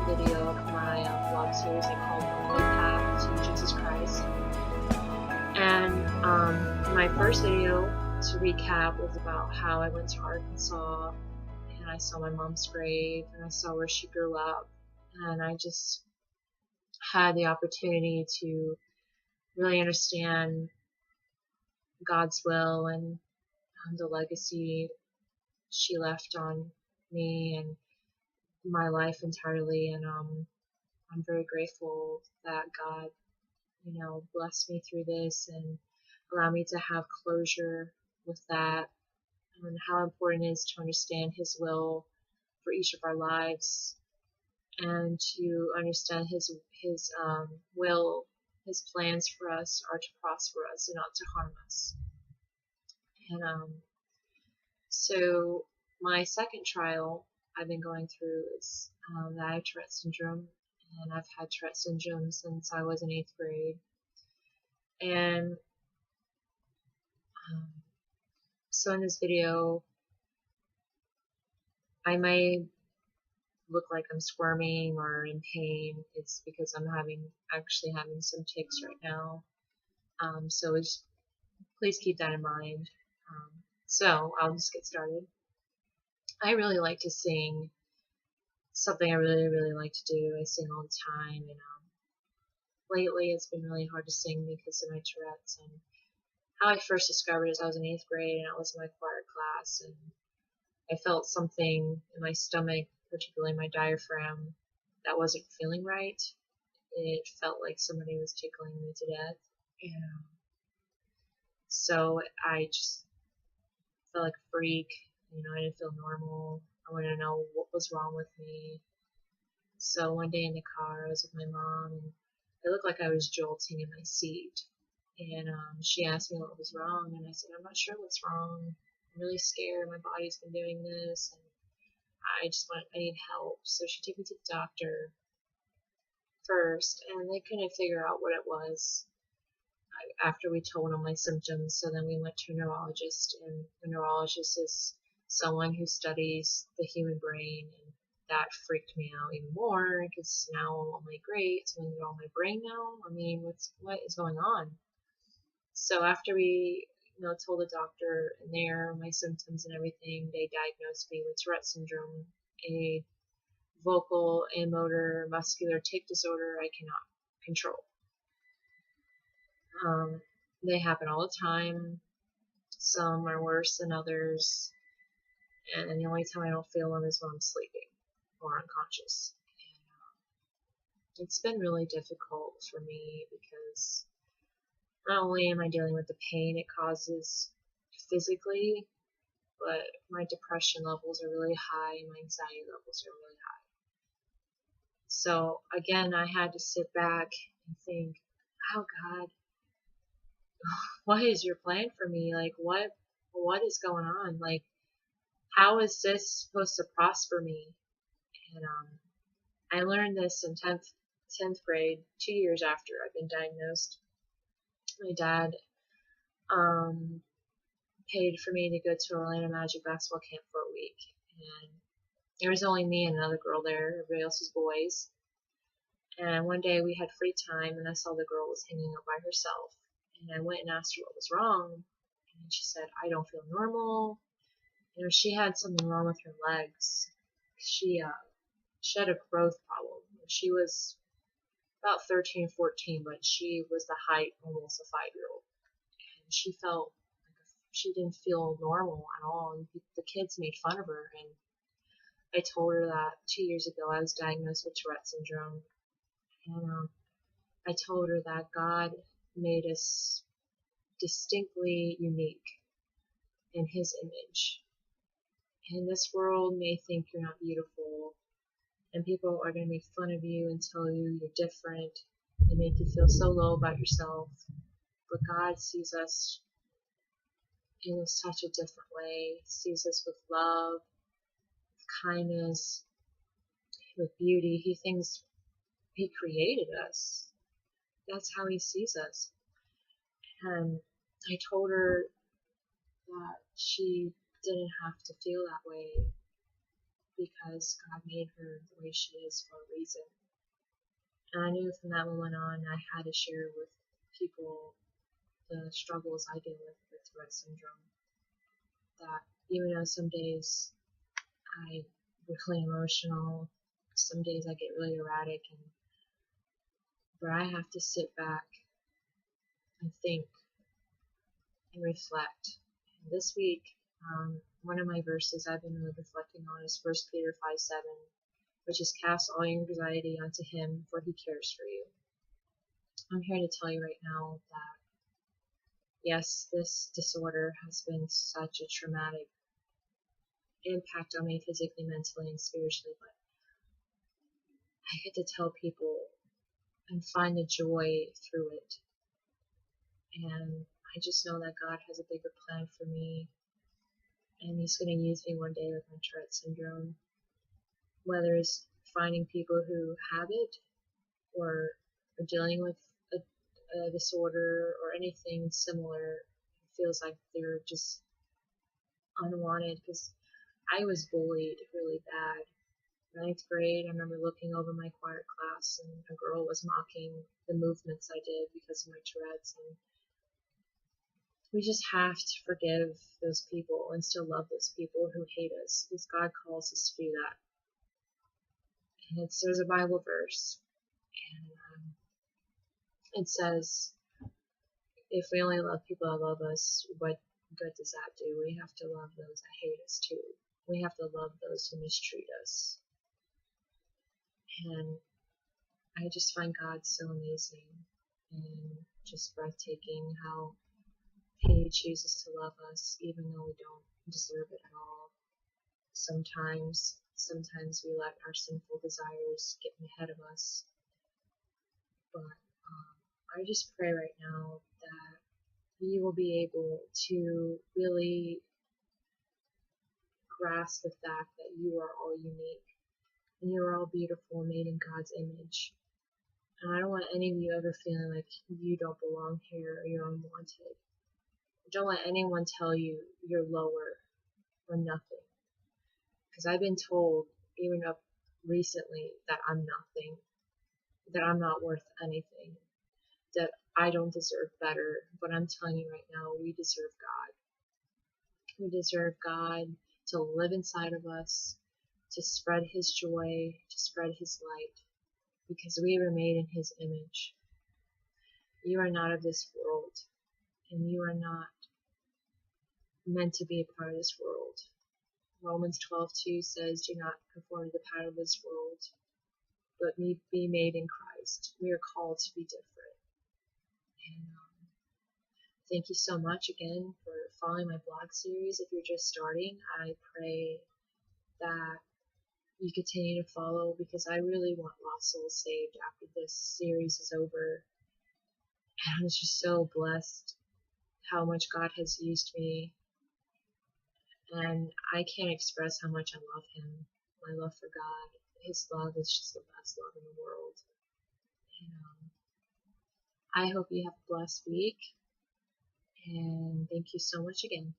video of my blog series I called On the Path to Jesus Christ. And my first video, to recap, was about how I went to Arkansas and I saw my mom's grave and I saw where she grew up, and I just had the opportunity to really understand God's will and the legacy she left on me and my life entirely. And I'm very grateful that God, blessed me through this and allowed me to have closure with that, and how important it is to understand His will for each of our lives, and to understand His will, His plans for us are to prosper us and not to harm us. And so my second trial I've been going through is that I have Tourette Syndrome, and I've had Tourette Syndrome since I was in 8th grade. And so in this video, I may look like I'm squirming or in pain. It's because I'm actually having some tics right now. So please keep that in mind. So I'll just get started. I really like to sing. Something I really, really like to do. I sing all the time, and lately it's been really hard to sing because of my Tourette's. And how I first discovered it is I was in 8th grade and I was in my choir class, and I felt something in my stomach, particularly my diaphragm, that wasn't feeling right. It felt like somebody was tickling me to death, and so I just felt like a freak. I didn't feel normal. I wanted to know what was wrong with me. So one day in the car, I was with my mom, and it looked like I was jolting in my seat. And she asked me what was wrong, and I said, I'm not sure what's wrong. I'm really scared. My body's been doing this, and I need help. So she took me to the doctor first, and they couldn't figure out what it was after we told them my symptoms. So then we went to a neurologist, and the neurologist is someone who studies the human brain, and that freaked me out even more because now I'm on my grade, it's going to all my brain now. I mean, what is going on? So after we told the doctor and there my symptoms and everything, they diagnosed me with Tourette Syndrome, a vocal and motor muscular tic disorder I cannot control. They happen all the time. Some are worse than others, and the only time I don't feel them is when I'm sleeping or unconscious. And it's been really difficult for me because not only am I dealing with the pain it causes physically, but my depression levels are really high and my anxiety levels are really high. So again, I had to sit back and think, oh God, what is your plan for me? Like, what is going on? Like, how is this supposed to prosper me? And I learned this in 10th grade, 2 years after I've been diagnosed. My dad paid for me to go to Orlando Magic basketball camp for a week, and there was only me and another girl there. Everybody else was boys. And one day we had free time, and I saw the girl was hanging out by herself, and I went and asked her what was wrong, and she said, I don't feel normal. She had something wrong with her legs. She had a growth problem. She was about 13, 14, but she was the height almost a 5-year-old. And she felt like she didn't feel normal at all, and the kids made fun of her. And I told her that 2 years ago I was diagnosed with Tourette Syndrome, and I told her that God made us distinctly unique in His image. And this world may think you're not beautiful, and people are going to make fun of you and tell you you're different and make you feel so low about yourself. But God sees us in such a different way. He sees us with love, with kindness, with beauty. He created us. That's how He sees us. And I told her that she didn't have to feel that way because God made her the way she is for a reason. season. And I knew from that moment on I had to share with people the struggles I deal with Tourette syndrome. That even though some days I really emotional, some days I get really erratic, but I have to sit back and think and reflect. And this week, one of my verses I've been really reflecting on is 1 Peter 5:7, which is cast all your anxiety onto him, for he cares for you. I'm here to tell you right now that yes, this disorder has been such a traumatic impact on me physically, mentally, and spiritually, but I get to tell people and find the joy through it. And I just know that God has a bigger plan for me, and He's going to use me one day with my Tourette syndrome, whether it's finding people who have it or are dealing with a disorder or anything similar. It feels like they're just unwanted, because I was bullied really bad. Ninth grade, I remember looking over my choir class and a girl was mocking the movements I did because of my Tourette's, and we just have to forgive those people and still love those people who hate us, because God calls us to do that. And there's a Bible verse, and it says, if we only love people that love us, what good does that do? We have to love those that hate us too. We have to love those who mistreat us. And I just find God so amazing and just breathtaking how He chooses to love us even though we don't deserve it at all. Sometimes we let our sinful desires get ahead of us. But I just pray right now that we will be able to really grasp the fact that you are all unique and you are all beautiful and made in God's image. And I don't want any of you ever feeling like you don't belong here or you're unwanted. Don't let anyone tell you you're lower or nothing. Because I've been told, even up recently, that I'm nothing, that I'm not worth anything, that I don't deserve better. But I'm telling you right now, we deserve God. We deserve God to live inside of us, to spread His joy, to spread His light, because we were made in His image. You are not of this world, and you are not meant to be a part of this world. Romans 12:2 says, do not conform to the pattern of this world, but be made in Christ. We are called to be different. And thank you so much again for following my blog series. If you're just starting, I pray that you continue to follow, because I really want lost souls saved after this series is over. And I'm just so blessed how much God has used me, and I can't express how much I love Him. My love for God, His love is just the best love in the world. And I hope you have a blessed week, and thank you so much again.